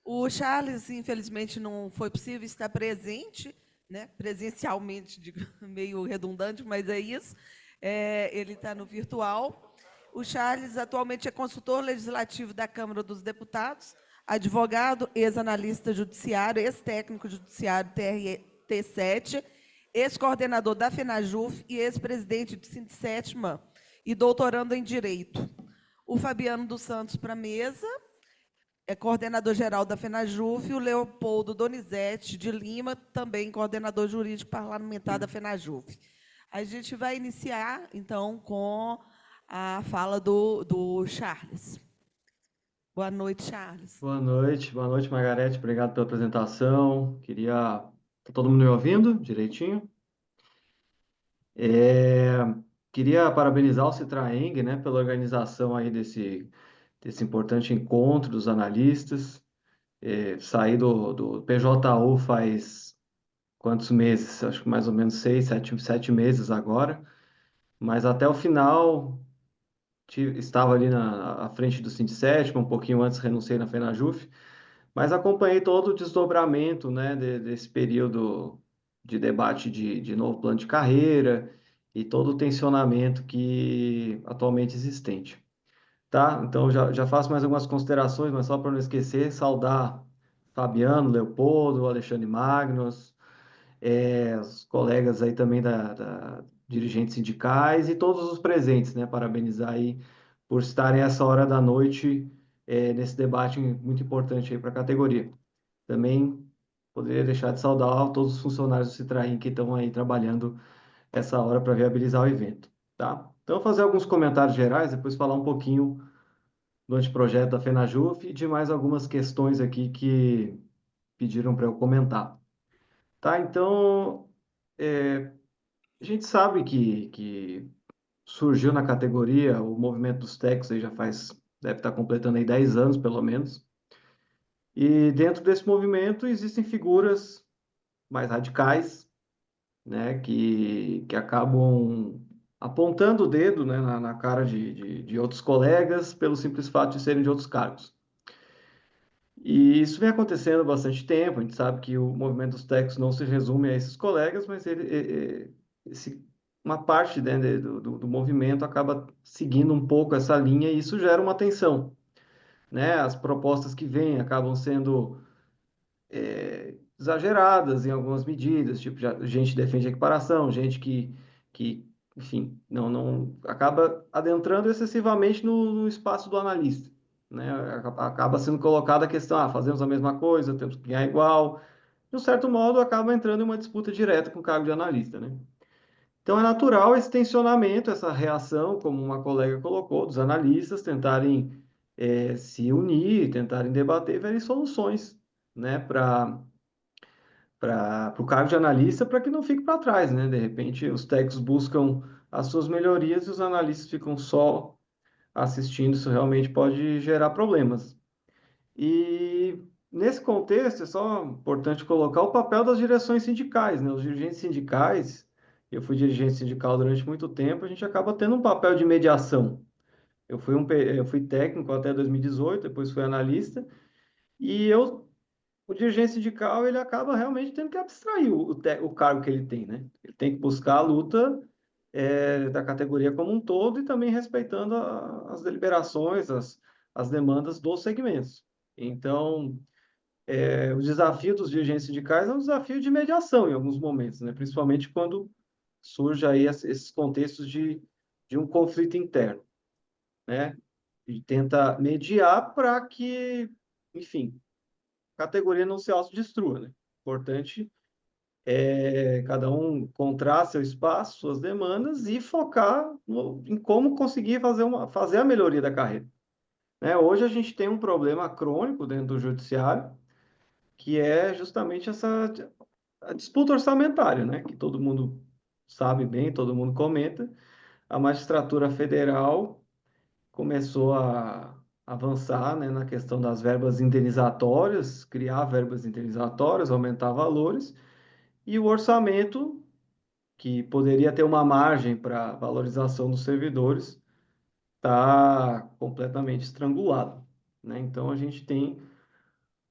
O Charles, infelizmente, não foi possível estar presente, né, presencialmente, digo, meio redundante, mas é isso. Ele está no virtual. O Charles atualmente é consultor legislativo da Câmara dos Deputados, advogado, ex-analista judiciário, ex-técnico judiciário TRT7, ex-coordenador da FENAJUF e ex-presidente de Sindsétima e doutorando em Direito. O Fabiano dos Santos para a mesa, é coordenador-geral da FENAJUF, e o Leopoldo Donizete de Lima, também coordenador jurídico parlamentar da FENAJUF. A gente vai iniciar, então, com a fala do Charles. Boa noite, Charles. Boa noite, Margarete. Obrigado pela apresentação. Tá todo mundo me ouvindo direitinho? É, Queria parabenizar o Citraeng, né, pela organização aí desse importante encontro dos analistas. Saí do PJU faz quantos meses? Acho que mais ou menos 6, 7 meses agora. Mas até o final estava ali à frente do Sindsétima, um pouquinho antes renunciei na FENAJUF. Mas acompanhei todo o desdobramento, né, desse período de debate de novo plano de carreira e todo o tensionamento que atualmente existente. Tá? Então, já faço mais algumas considerações, mas só para não esquecer, saudar Fabiano, Leopoldo, Alexandre Magnus, os colegas aí também da dirigentes sindicais e todos os presentes, né? Parabenizar aí por estarem essa hora da noite nesse debate muito importante aí para a categoria. Também poderia deixar de saudar todos os funcionários do Citraim que estão aí trabalhando essa hora para viabilizar o evento, tá? Então, vou fazer alguns comentários gerais, depois falar um pouquinho do anteprojeto da FENAJUF e de mais algumas questões aqui que pediram para eu comentar. Tá, então, a gente sabe que surgiu na categoria o movimento dos techs, aí deve estar completando aí 10 anos, pelo menos. E dentro desse movimento existem figuras mais radicais, né, que acabam apontando o dedo, né, na cara de outros colegas pelo simples fato de serem de outros cargos. E isso vem acontecendo há bastante tempo, a gente sabe que o movimento dos techs não se resume a esses colegas, mas uma parte, né, do movimento acaba seguindo um pouco essa linha e isso gera uma tensão, né? As propostas que vêm acabam sendo exageradas em algumas medidas, tipo, gente defende a equiparação, gente que enfim, não acaba adentrando excessivamente no espaço do analista, né? Acaba sendo colocada a questão, fazemos a mesma coisa, temos que ganhar igual, de um certo modo acaba entrando em uma disputa direta com o cargo de analista, né? Então é natural esse tensionamento, essa reação, como uma colega colocou, dos analistas tentarem se unir, tentarem debater e verem soluções, né, para o cargo de analista para que não fique para trás, né? De repente, os técnicos buscam as suas melhorias e os analistas ficam só assistindo, isso realmente pode gerar problemas. E nesse contexto, é só importante colocar o papel das direções sindicais, né? Os dirigentes sindicais, eu fui dirigente sindical durante muito tempo, a gente acaba tendo um papel de mediação. Eu fui técnico até 2018, depois fui analista, e o dirigente sindical ele acaba realmente tendo que abstrair o cargo que ele tem, né? Ele tem que buscar a luta da categoria como um todo e também respeitando as deliberações, as demandas dos segmentos. Então, o desafio dos dirigentes sindicais é um desafio de mediação em alguns momentos, né? Principalmente quando surge aí esses contextos de um conflito interno, né? E tenta mediar para que, enfim, a categoria não se autodestrua, né? Importante cada um encontrar seu espaço, suas demandas e focar em como conseguir fazer a melhoria da carreira. Né? Hoje a gente tem um problema crônico dentro do judiciário, que é justamente a disputa orçamentária, né? Que todo mundo sabe bem, todo mundo comenta. A magistratura federal começou a avançar, né, na questão das verbas indenizatórias, criar verbas indenizatórias, aumentar valores, e o orçamento que poderia ter uma margem para valorização dos servidores, está completamente estrangulado, né? Então a gente tem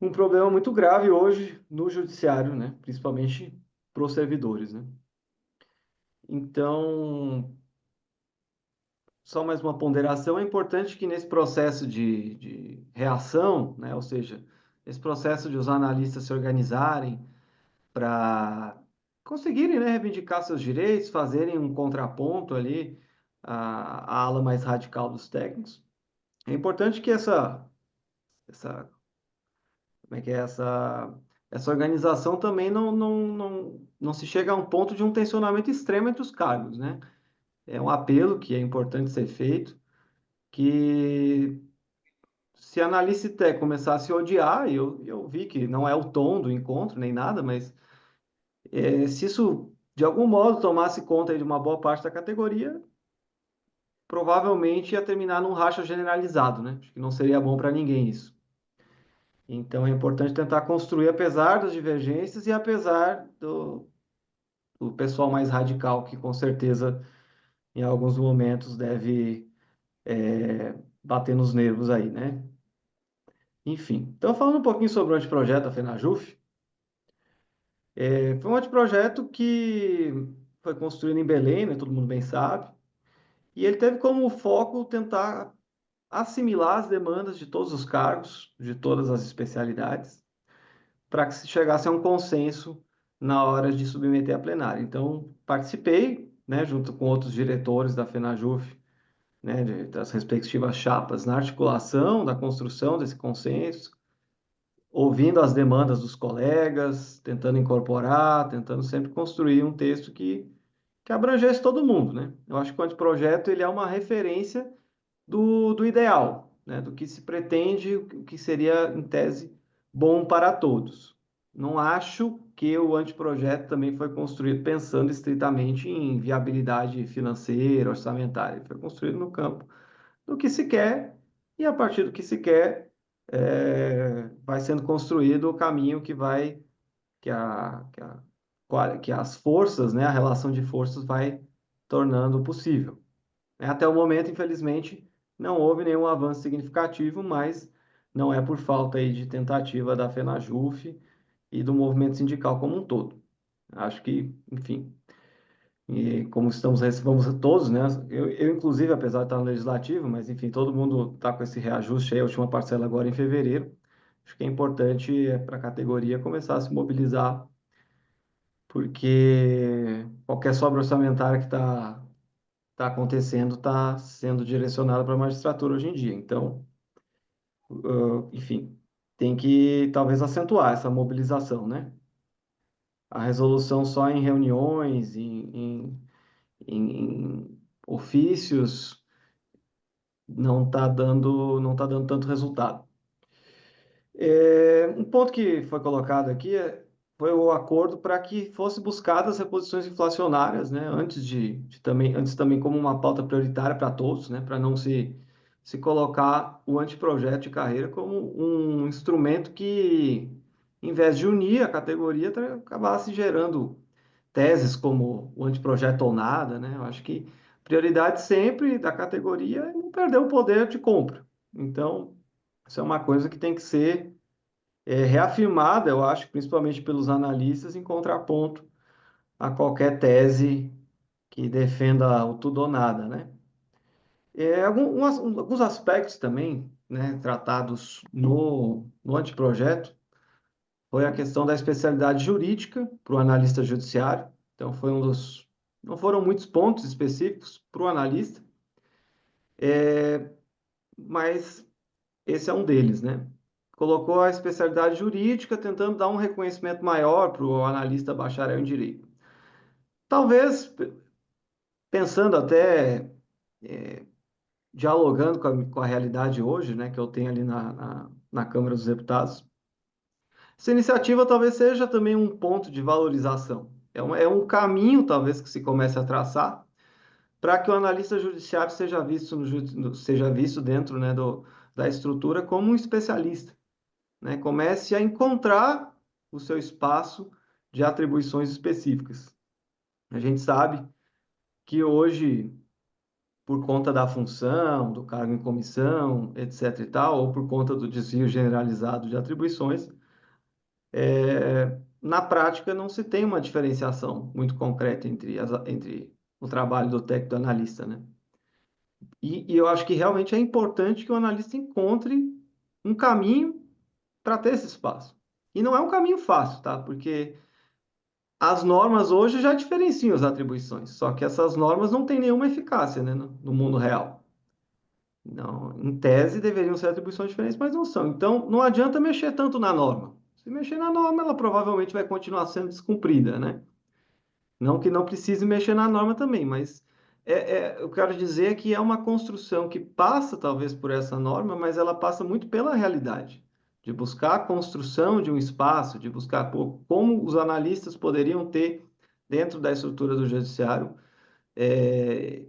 um problema muito grave hoje no judiciário, né? Principalmente para os servidores, né? Então, só mais uma ponderação, é importante que nesse processo de reação, né? Ou seja, esse processo de os analistas se organizarem para conseguirem, né, reivindicar seus direitos, fazerem um contraponto ali à ala mais radical dos técnicos. É importante que essa como é que é essa organização também não se chega a um ponto de um tensionamento extremo entre os cargos, né? É um apelo que é importante ser feito, que se a Analicité começar a se odiar, e eu vi que não é o tom do encontro nem nada, mas se isso de algum modo tomasse conta aí de uma boa parte da categoria, provavelmente ia terminar num racha generalizado, né? Acho que não seria bom para ninguém isso. Então é importante tentar construir, apesar das divergências e apesar do pessoal mais radical, que com certeza em alguns momentos deve bater nos nervos aí, né? Enfim, então falando um pouquinho sobre o anteprojeto da FENAJUF, foi um anteprojeto que foi construído em Belém, né? Todo mundo bem sabe, e ele teve como foco tentar assimilar as demandas de todos os cargos, de todas as especialidades, para que se chegasse a um consenso na hora de submeter a plenária. Então, participei, né, junto com outros diretores da FENAJUF, né, das respectivas chapas, na articulação da construção desse consenso, ouvindo as demandas dos colegas, tentando incorporar, tentando sempre construir um texto que abrangesse todo mundo, né? Eu acho que o anteprojeto ele é uma referência do ideal, né? Do que se pretende, o que seria, em tese, bom para todos. Não acho que o anteprojeto também foi construído pensando estritamente em viabilidade financeira, orçamentária. Ele foi construído no campo do que se quer, e a partir do que se quer, vai sendo construído o caminho que vai, que as forças, né? A relação de forças vai tornando possível. Até o momento, infelizmente, não houve nenhum avanço significativo, mas não é por falta aí de tentativa da FENAJUF e do movimento sindical como um todo. Acho que, enfim, e como vamos todos, né? Eu, inclusive, apesar de estar no legislativo, mas enfim, todo mundo está com esse reajuste aí, a última parcela agora em fevereiro. Acho que é importante para a categoria começar a se mobilizar, porque qualquer sobra orçamentária que está acontecendo está sendo direcionada para a magistratura hoje em dia. Então, enfim, tem que talvez acentuar essa mobilização, né? A resolução só em reuniões, em ofícios, não tá dando tanto resultado. Um ponto que foi colocado aqui foi o acordo para que fosse buscadas reposições inflacionárias, né, antes também como uma pauta prioritária para todos, né, para não se colocar o anteprojeto de carreira como um instrumento que, em vez de unir a categoria, acabasse gerando teses como o anteprojeto ou nada, né? Eu acho que prioridade sempre da categoria é não perder o poder de compra. Então, isso é uma coisa que tem que ser reafirmada, eu acho, principalmente pelos analistas, em contraponto a qualquer tese que defenda o tudo ou nada, né? Alguns aspectos também, né, tratados no anteprojeto, foi a questão da especialidade jurídica para o analista judiciário. Então, não foram muitos pontos específicos para o analista, mas esse é um deles, né? Colocou a especialidade jurídica tentando dar um reconhecimento maior para o analista bacharel em direito. Talvez, pensando até, dialogando com a realidade hoje, né, que eu tenho ali na Câmara dos Deputados, essa iniciativa talvez seja também um ponto de valorização. É um caminho, talvez, que se comece a traçar para que o analista judiciário seja visto dentro, né, da estrutura como um especialista, né? Comece a encontrar o seu espaço de atribuições específicas. A gente sabe que hoje, por conta da função, do cargo em comissão, etc. e tal, ou por conta do desvio generalizado de atribuições, na prática não se tem uma diferenciação muito concreta entre o trabalho do técnico e do analista, né? E eu acho que realmente é importante que o analista encontre um caminho para ter esse espaço. E não é um caminho fácil, tá? Porque as normas hoje já diferenciam as atribuições, só que essas normas não têm nenhuma eficácia, né, no mundo real. Não, em tese deveriam ser atribuições diferentes, mas não são. Então, não adianta mexer tanto na norma. Se mexer na norma, ela provavelmente vai continuar sendo descumprida, né? Não que não precise mexer na norma também, mas eu quero dizer que é uma construção que passa talvez por essa norma, mas ela passa muito pela realidade, de buscar a construção de um espaço, de buscar como os analistas poderiam ter, dentro da estrutura do judiciário, é,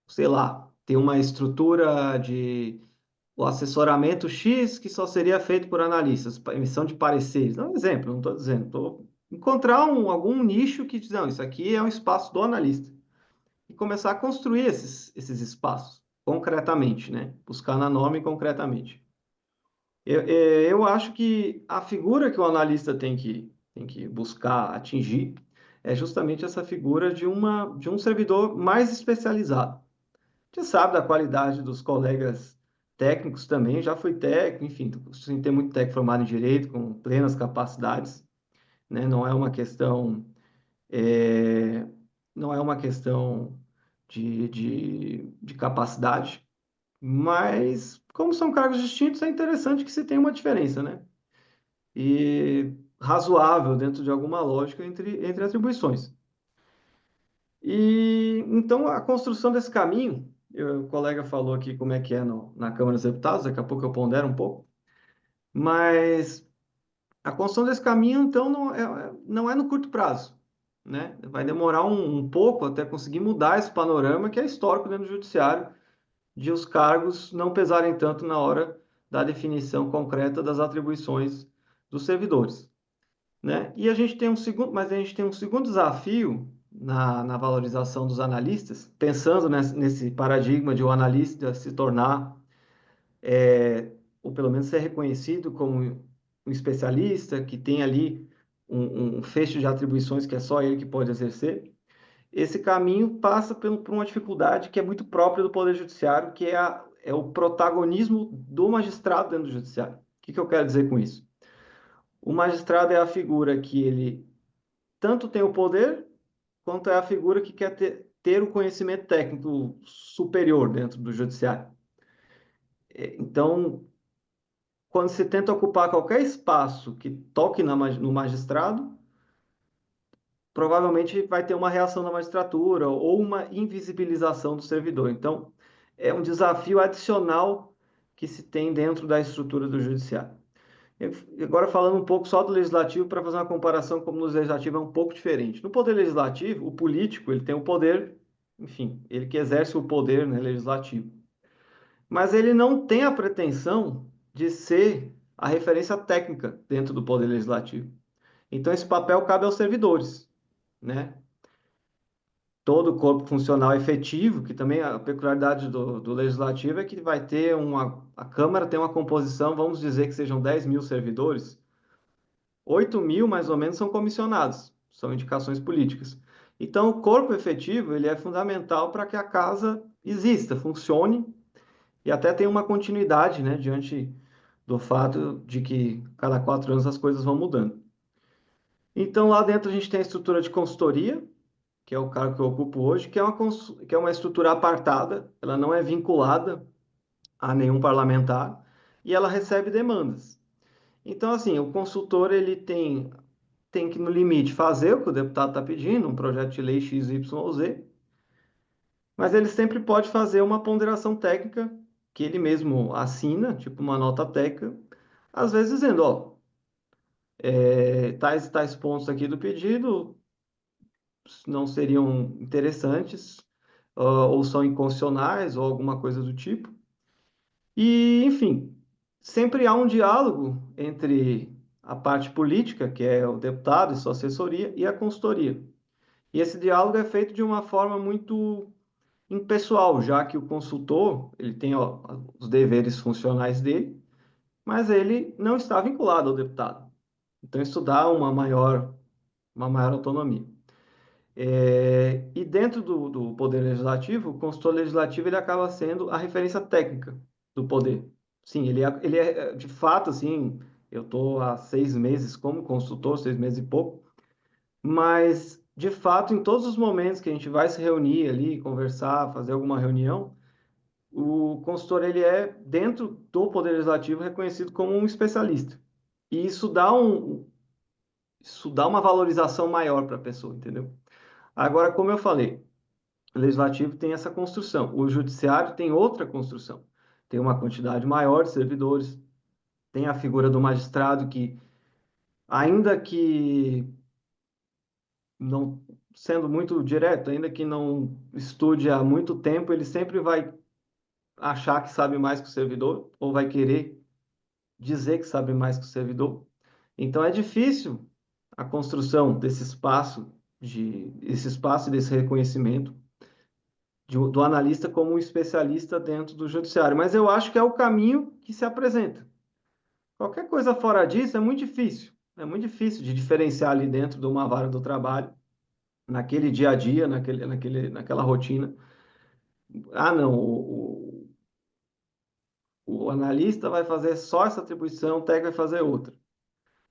sei lá, ter uma estrutura de o assessoramento X que só seria feito por analistas, emissão de pareceres. Não é um exemplo, não estou dizendo. Encontrar algum nicho que diz, não, isso aqui é um espaço do analista. E começar a construir esses espaços, concretamente, né? Buscar na norma e concretamente. Eu acho que a figura que o analista tem que buscar atingir é justamente essa figura de um servidor mais especializado. A gente sabe da qualidade dos colegas técnicos também, já fui técnico, enfim, sem ter muito técnico formado em direito, com plenas capacidades, né? É, não é uma questão de capacidade, mas como são cargos distintos, é interessante que se tenha uma diferença, né? E razoável dentro de alguma lógica entre atribuições. E então a construção desse caminho, o colega falou aqui como é que é na Câmara dos Deputados, daqui a pouco eu pondero um pouco, mas a construção desse caminho, então, não é no curto prazo, né? Vai demorar um pouco até conseguir mudar esse panorama que é histórico dentro do judiciário, de os cargos não pesarem tanto na hora da definição concreta das atribuições dos servidores, né? E a gente tem um segundo, mas a gente tem um segundo desafio na valorização dos analistas, pensando nesse paradigma de o analista se tornar, ou pelo menos ser reconhecido como um especialista, que tem ali um feixe de atribuições que é só ele que pode exercer. Esse caminho passa por uma dificuldade que é muito própria do Poder Judiciário, que é o protagonismo do magistrado dentro do Judiciário. O que eu quero dizer com isso? O magistrado é a figura que ele tanto tem o poder, quanto é a figura que quer ter o conhecimento técnico superior dentro do judiciário. Então, quando se tenta ocupar qualquer espaço que toque no magistrado, provavelmente vai ter uma reação da magistratura ou uma invisibilização do servidor. Então, é um desafio adicional que se tem dentro da estrutura do judiciário. Agora falando um pouco só do legislativo para fazer uma comparação como no legislativo é um pouco diferente. No poder legislativo, o político, ele tem o poder, enfim, ele que exerce o poder, né, legislativo. Mas ele não tem a pretensão de ser a referência técnica dentro do poder legislativo. Então esse papel cabe aos servidores, né? Todo o corpo funcional efetivo, que também a peculiaridade do legislativo é que vai ter a Câmara tem uma composição, vamos dizer que sejam 10 mil servidores, 8 mil, mais ou menos, são comissionados, são indicações políticas. Então, o corpo efetivo ele é fundamental para que a casa exista, funcione e até tenha uma continuidade, né, diante do fato de que cada 4 anos as coisas vão mudando. Então, lá dentro a gente tem a estrutura de consultoria, que é o cargo que eu ocupo hoje, que é uma estrutura apartada, ela não é vinculada a nenhum parlamentar e ela recebe demandas. Então, assim, o consultor ele tem que, no limite, fazer o que o deputado está pedindo, um projeto de lei X, Y ou Z, mas ele sempre pode fazer uma ponderação técnica que ele mesmo assina, tipo uma nota técnica, às vezes dizendo, ó, tais pontos aqui do pedido não seriam interessantes, ou são inconstitucionais, ou alguma coisa do tipo. E, enfim, sempre há um diálogo entre a parte política, que é o deputado e sua assessoria, e a consultoria. E esse diálogo é feito de uma forma muito impessoal, já que o consultor ele tem ó, os deveres funcionais dele, mas ele não está vinculado ao deputado. Então, isso dá uma maior autonomia. E dentro do Poder Legislativo, o consultor legislativo ele acaba sendo a referência técnica do poder. Sim, ele é de fato, assim, eu estou há 6 meses como consultor, 6 meses e pouco, mas de fato, em todos os momentos que a gente vai se reunir ali, conversar, fazer alguma reunião, o consultor ele é, dentro do Poder Legislativo, reconhecido como um especialista. E isso dá uma valorização maior para a pessoa, entendeu? Agora, como eu falei, o legislativo tem essa construção, o judiciário tem outra construção. Tem uma quantidade maior de servidores, tem a figura do magistrado que, ainda que não sendo muito direto, ainda que não estude há muito tempo, ele sempre vai achar que sabe mais que o servidor, ou vai querer dizer que sabe mais que o servidor. Então é difícil a construção esse espaço e desse reconhecimento do analista como um especialista dentro do judiciário. Mas eu acho que é o caminho que se apresenta. Qualquer coisa fora disso é muito difícil. É muito difícil de diferenciar ali dentro de uma vara do trabalho, naquele dia a dia, naquela rotina. Ah, não, o analista vai fazer só essa atribuição, o técnico vai fazer outra.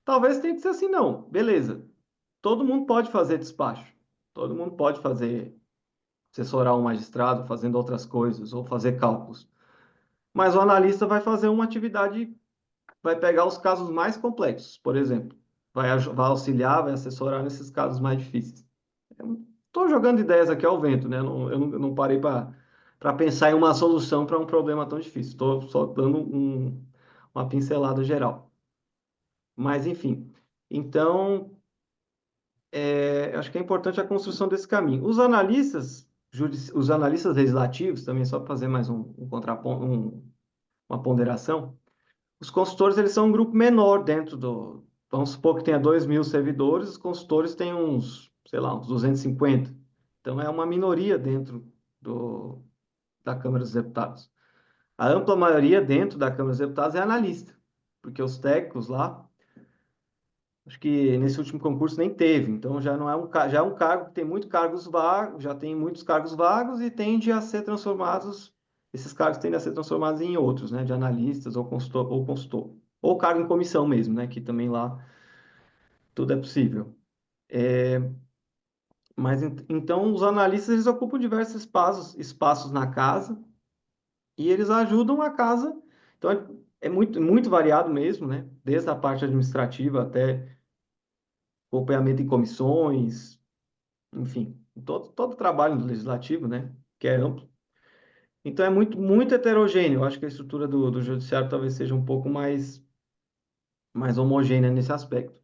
Talvez tenha que ser assim, não. Beleza. Todo mundo pode fazer despacho. Todo mundo pode fazer, assessorar um magistrado fazendo outras coisas ou fazer cálculos. Mas o analista vai fazer uma atividade, vai pegar os casos mais complexos, por exemplo. Vai auxiliar, vai assessorar nesses casos mais difíceis. Estou jogando ideias aqui ao vento, né? Eu não parei para pensar em uma solução para um problema tão difícil. Estou só dando uma pincelada geral. Mas, enfim. Então, acho que é importante a construção desse caminho. Os analistas legislativos, também só para fazer mais um contraponto, uma ponderação, os consultores eles são um grupo menor dentro do. Vamos supor que tenha 2.000 servidores, os consultores têm uns, sei lá, uns 250. Então é uma minoria dentro da Câmara dos Deputados. A ampla maioria dentro da Câmara dos Deputados é analista, porque os técnicos lá, acho que nesse último concurso nem teve, então já não é já é um cargo que tem muitos cargos vagos, já tem muitos cargos vagos e tende a ser transformados, esses cargos tendem a ser transformados em outros, né, de analistas ou cargo em comissão mesmo, né, que também lá tudo é possível. Mas então os analistas eles ocupam diversos espaços na casa e eles ajudam a casa. Então é muito variado mesmo, né, desde a parte administrativa até acompanhamento em comissões, enfim, todo o trabalho do legislativo, né, que é amplo. Então é muito heterogêneo. Eu acho que a estrutura do judiciário talvez seja um pouco mais homogênea nesse aspecto.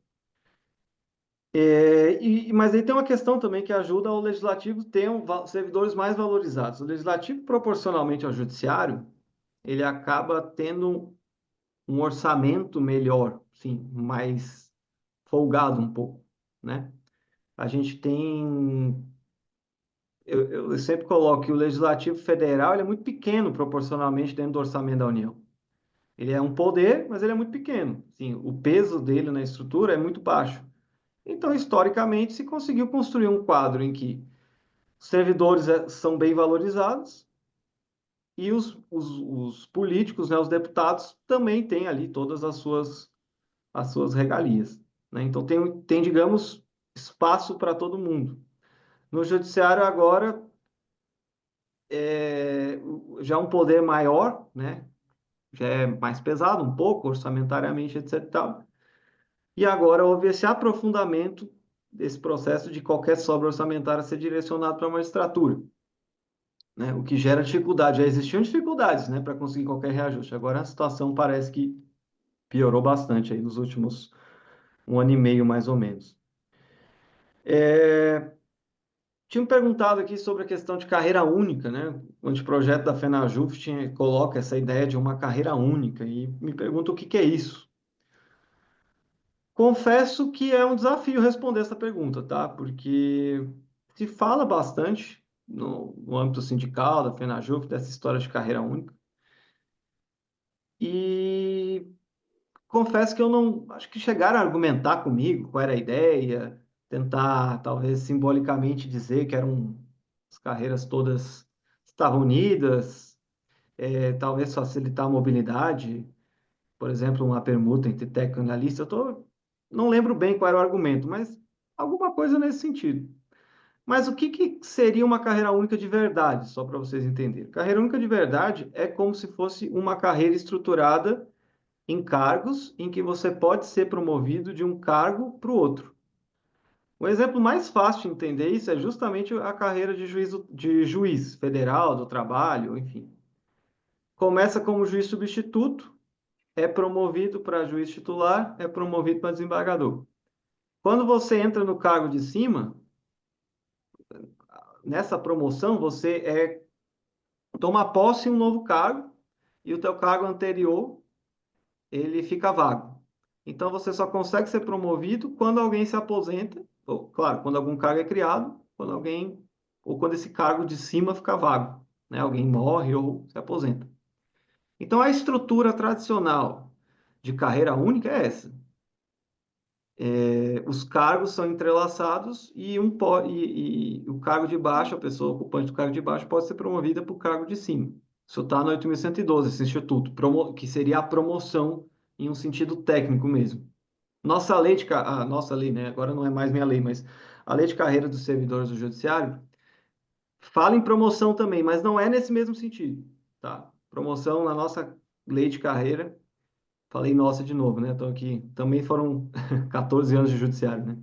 Mas aí tem uma questão também que ajuda o legislativo ter servidores mais valorizados. O legislativo, proporcionalmente ao judiciário, ele acaba tendo um orçamento melhor, sim, mais folgado um pouco, né? A gente tem eu sempre coloco que o Legislativo Federal ele é muito pequeno proporcionalmente dentro do orçamento da União. Ele é um poder, mas ele é muito pequeno. Sim, o peso dele na estrutura é muito baixo. Então, historicamente, se conseguiu construir um quadro em que os servidores são bem valorizados e os políticos, né, os deputados, também têm ali todas as suas regalias. Né? Então, digamos, espaço para todo mundo. No judiciário, agora, já um poder maior, né? Já é mais pesado um pouco, orçamentariamente, etc. E tal. E agora houve esse aprofundamento desse processo de qualquer sobra orçamentária ser direcionado para a magistratura, né? O que gera dificuldade. Já existiam dificuldades, né, para conseguir qualquer reajuste. Agora a situação parece que piorou bastante aí nos últimos 1 ano e meio, mais ou menos. Tinha me perguntado aqui sobre a questão de carreira única, né? O anteprojeto da FenaJuft coloca essa ideia de uma carreira única e me pergunta o que é isso. Confesso que é um desafio responder essa pergunta, tá? Porque se fala bastante, no âmbito sindical, da FENAJUF, dessa história de carreira única. E confesso que eu não, acho que chegaram a argumentar comigo qual era a ideia, tentar talvez simbolicamente dizer que eram as carreiras todas estavam unidas, talvez facilitar a mobilidade, por exemplo, uma permuta entre técnico e analista. Não lembro bem qual era o argumento, mas alguma coisa nesse sentido. Mas o que, que seria uma carreira única de verdade, só para vocês entenderem? Carreira única de verdade é como se fosse uma carreira estruturada em cargos em que você pode ser promovido de um cargo para o outro. O exemplo mais fácil de entender isso é justamente a carreira de juiz federal, do trabalho, enfim. Começa como juiz substituto, é promovido para juiz titular, é promovido para desembargador. Quando você entra no cargo de cima, nessa promoção você toma posse em um novo cargo e o teu cargo anterior ele fica vago. Então você só consegue ser promovido quando alguém se aposenta, ou, claro, quando algum cargo é criado, ou quando esse cargo de cima fica vago, né? Alguém morre ou se aposenta. Então a estrutura tradicional de carreira única é essa. Os cargos são entrelaçados e o cargo de baixo, a pessoa ocupante do cargo de baixo pode ser promovida para o cargo de cima. Isso está no 8.112, esse instituto, que seria a promoção em um sentido técnico mesmo. Nossa lei, né? Agora não é mais minha lei, mas a lei de carreira dos servidores do judiciário fala em promoção também, mas não é nesse mesmo sentido, tá? Promoção na nossa lei de carreira, falei nossa de novo, né? Então aqui também foram 14 anos de judiciário, né?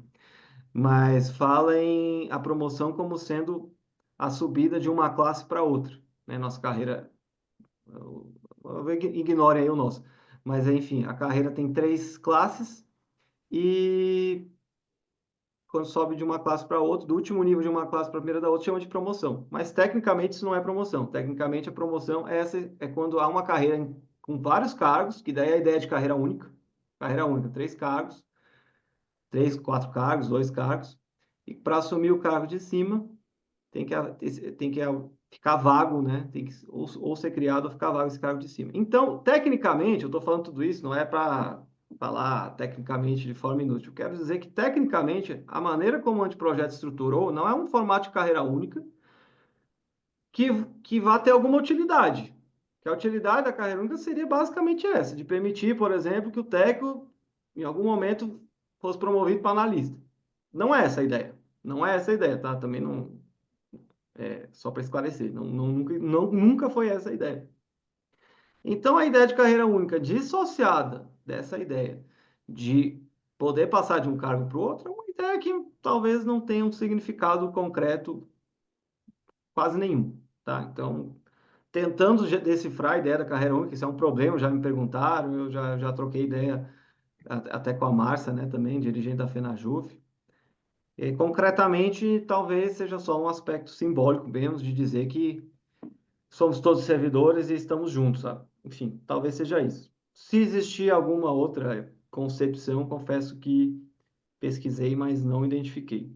Mas fala em a promoção como sendo a subida de uma classe para outra, né? Nossa carreira, ignorem aí o nosso. Mas enfim, a carreira tem 3 classes e quando sobe de uma classe para outra, do último nível de uma classe para a primeira da outra, chama de promoção. Mas tecnicamente isso não é promoção. Tecnicamente a promoção é quando há uma carreira com vários cargos, que daí é a ideia de carreira única. Carreira única, 3 cargos, 3, 4 cargos, 2 cargos. E para assumir o cargo de cima, tem que ficar vago, né? Tem que ou ser criado ou ficar vago esse cargo de cima. Então, tecnicamente, eu estou falando tudo isso, não é para falar tecnicamente de forma inútil. Eu quero dizer que, tecnicamente, a maneira como o anteprojeto estruturou não é um formato de carreira única que, que vá ter alguma utilidade. Que a utilidade da carreira única seria basicamente essa, de permitir, por exemplo, que o técnico, em algum momento, fosse promovido para analista. Não é essa a ideia. Não é essa a ideia, tá? Também não, só para esclarecer, nunca foi essa a ideia. Então, a ideia de carreira única dissociada dessa ideia de poder passar de um cargo para o outro é uma ideia que talvez não tenha um significado concreto quase nenhum, tá? Então, tentando decifrar a ideia da carreira única, isso é um problema, já me perguntaram, eu já troquei ideia até com a Márcia, né, também, dirigente da FENAJUF. E, concretamente, talvez seja só um aspecto simbólico mesmo de dizer que somos todos servidores e estamos juntos, sabe? Enfim, talvez seja isso. Se existir alguma outra concepção, confesso que pesquisei, mas não identifiquei.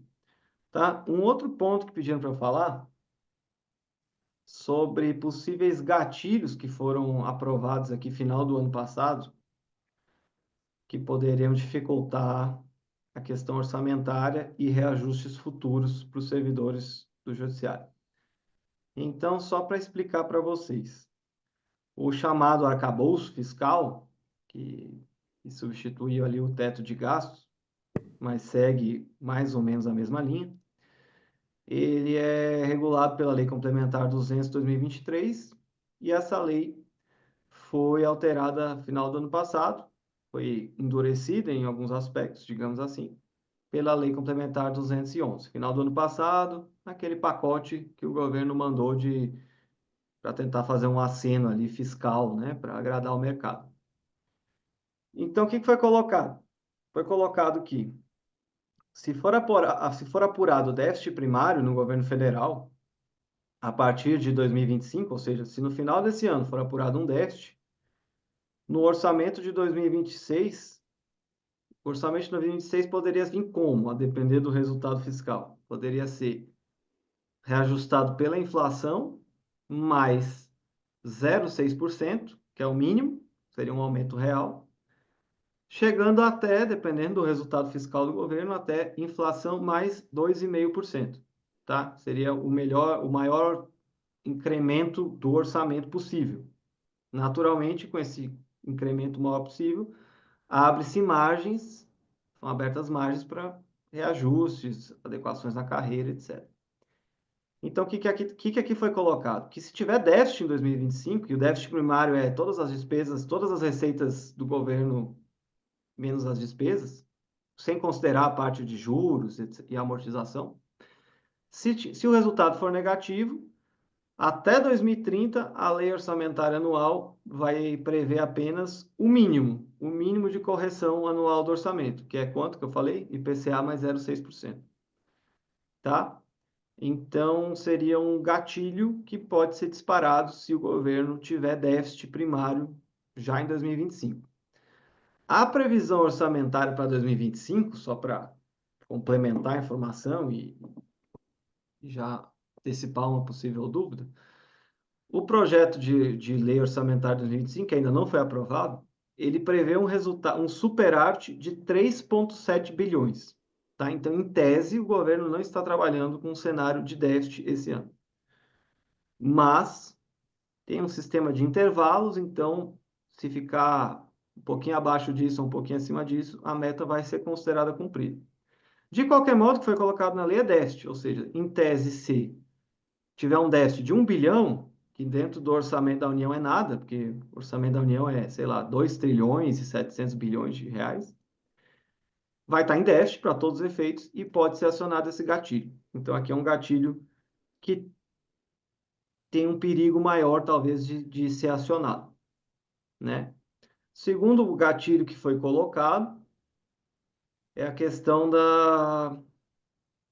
Tá? Um outro ponto que pediram para eu falar sobre possíveis gatilhos que foram aprovados aqui final do ano passado, que poderiam dificultar a questão orçamentária e reajustes futuros para os servidores do judiciário. Então, só para explicar para vocês. O chamado arcabouço fiscal, que substituiu ali o teto de gastos, mas segue mais ou menos a mesma linha, ele é regulado pela Lei Complementar 200/2023 e essa lei foi alterada no final do ano passado, foi endurecida em alguns aspectos, digamos assim, pela Lei Complementar 211. Final do ano passado, naquele pacote que o governo mandou para tentar fazer um aceno ali fiscal, né, para agradar o mercado. Então, o que foi colocado? Foi colocado que, se for apurado o déficit primário no governo federal, a partir de 2025, ou seja, se no final desse ano for apurado um déficit, no orçamento de 2026, o orçamento de 2026 poderia vir como? A depender do resultado fiscal. Poderia ser reajustado pela inflação, mais 0,6%, que é o mínimo, seria um aumento real, chegando até, dependendo do resultado fiscal do governo, até inflação mais 2,5%, tá? Seria o maior incremento do orçamento possível. Naturalmente, com esse incremento maior possível, abre-se margens, são abertas margens para reajustes, adequações na carreira, etc. Então, o que aqui foi colocado? Que se tiver déficit em 2025, e o déficit primário é todas as despesas, todas as receitas do governo menos as despesas, sem considerar a parte de juros e amortização, se o resultado for negativo, até 2030, a lei orçamentária anual vai prever apenas o mínimo de correção anual do orçamento, que é quanto que eu falei? IPCA mais 0,6%, tá? Então, seria um gatilho que pode ser disparado se o governo tiver déficit primário já em 2025. A previsão orçamentária para 2025, só para complementar a informação e já antecipar uma possível dúvida, o projeto de lei orçamentária de 2025, que ainda não foi aprovado, ele prevê um superávit de 3,7 bilhões. Tá? Então, em tese, o governo não está trabalhando com um cenário de déficit esse ano. Mas tem um sistema de intervalos, então, se ficar um pouquinho abaixo disso ou um pouquinho acima disso, a meta vai ser considerada cumprida. De qualquer modo, o que foi colocado na lei é déficit, ou seja, em tese, se tiver um déficit de 1 bilhão, que dentro do orçamento da União é nada, porque o orçamento da União é, sei lá, 2 trilhões e 700 bilhões de reais, vai estar em déficit para todos os efeitos e pode ser acionado esse gatilho. Então, aqui é um gatilho que tem um perigo maior, talvez, de ser acionado, né? Segundo o gatilho que foi colocado, é a questão das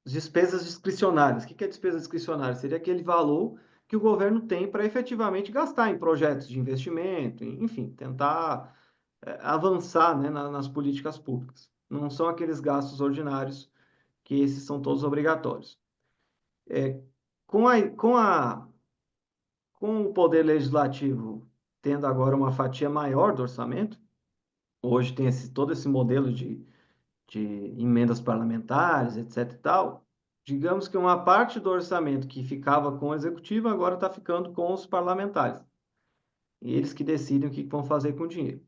despesas discricionárias. O que é despesa discricionária? Seria aquele valor que o governo tem para efetivamente gastar em projetos de investimento, enfim, tentar avançar, né, nas políticas públicas. Não são aqueles gastos ordinários, que esses são todos obrigatórios. Com a, com a, com o Poder Legislativo tendo agora uma fatia maior do orçamento, hoje tem todo esse modelo de emendas parlamentares, etc. e tal, digamos que uma parte do orçamento que ficava com o executivo agora está ficando com os parlamentares. E eles que decidem o que vão fazer com o dinheiro.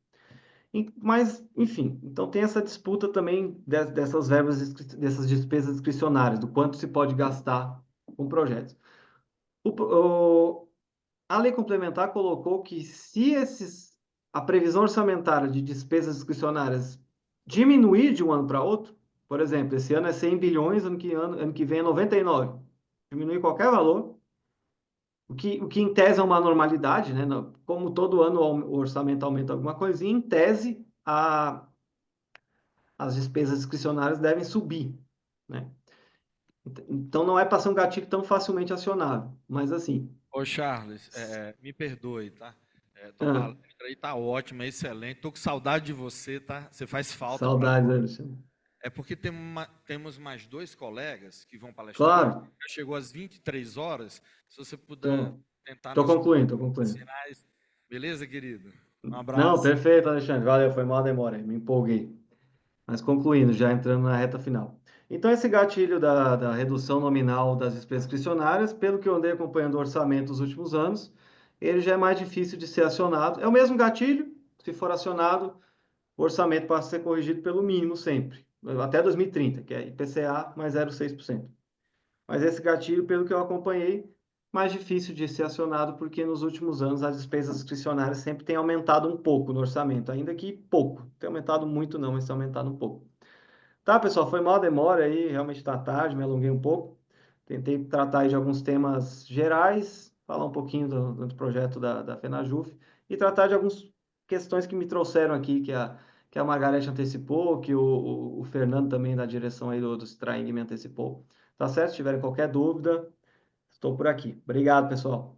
Mas, enfim, então tem essa disputa também dessas verbas, dessas despesas discricionárias, do quanto se pode gastar com projetos. A lei complementar colocou que se a previsão orçamentária de despesas discricionárias diminuir de um ano para outro, por exemplo, esse ano é 100 bilhões, ano que vem é 99, diminuir qualquer valor, o que em tese é uma normalidade, né? Como todo ano o orçamento aumenta alguma coisinha, em tese as despesas discricionárias devem subir, né? Então não é para ser um gatilho tão facilmente acionável, mas assim. Ô, Charles, me perdoe, tá? Tua Ah, palestra aí tá ótima, excelente. Tô com saudade de você, tá? Você faz falta para saudades, nós. Alexandre. É porque temos mais dois colegas que vão palestrar. Claro. Já chegou às 23 horas. Se você puder Então, tentar tô nos concluindo, tô concluindo. sinais. Beleza, querido? Um Não, abraço. perfeito, Alexandre. Valeu, foi mal a demora, me empolguei. Mas concluindo, já entrando na reta final. Então, esse gatilho da redução nominal das despesas discricionárias, pelo que eu andei acompanhando o orçamento nos últimos anos, ele já é mais difícil de ser acionado. É o mesmo gatilho, se for acionado, o orçamento passa a ser corrigido pelo mínimo sempre, até 2030, que é IPCA mais 0,6%. Mas esse gatilho, pelo que eu acompanhei, mais difícil de ser acionado, porque nos últimos anos as despesas discricionárias sempre têm aumentado um pouco no orçamento, ainda que pouco. Tem aumentado muito não, mas tem aumentado um pouco. Tá, pessoal, foi mal a demora aí, realmente está tarde, me alonguei um pouco. Tentei tratar aí de alguns temas gerais, falar um pouquinho do projeto da FenaJuF e tratar de algumas questões que me trouxeram aqui, que a Margareth antecipou, que o Fernando também da direção aí do Citraeng me antecipou. Tá certo? Se tiverem qualquer dúvida, estou por aqui. Obrigado, pessoal.